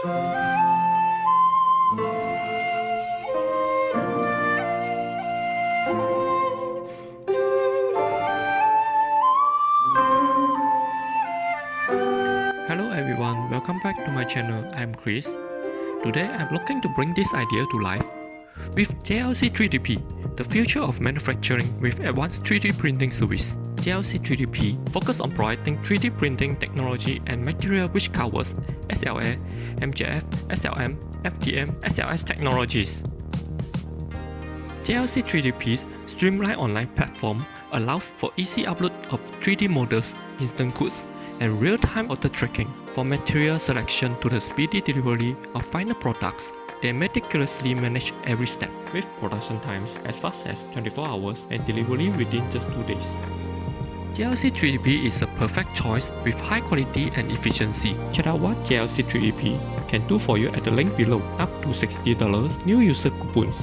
Hello everyone, welcome back to my channel. I'm Chris. Today I'm looking to bring this idea to life. With JLC3DP, the future of manufacturing with advanced 3D printing service. JLC3DP focus on providing 3D printing technology and material which covers SLA, MJF, SLM, FDM, SLS technologies. JLC3DP's streamlined online platform allows for easy upload of 3D models, instant codes, and real-time auto tracking for material selection to the speedy delivery of final products. They meticulously manage every step, with production times as fast as 24 hours and delivery within just 2 days. JLC3DP is a perfect choice with high quality and efficiency. Check out what JLC3DP can do for you at the link below. Up to $60 new user coupons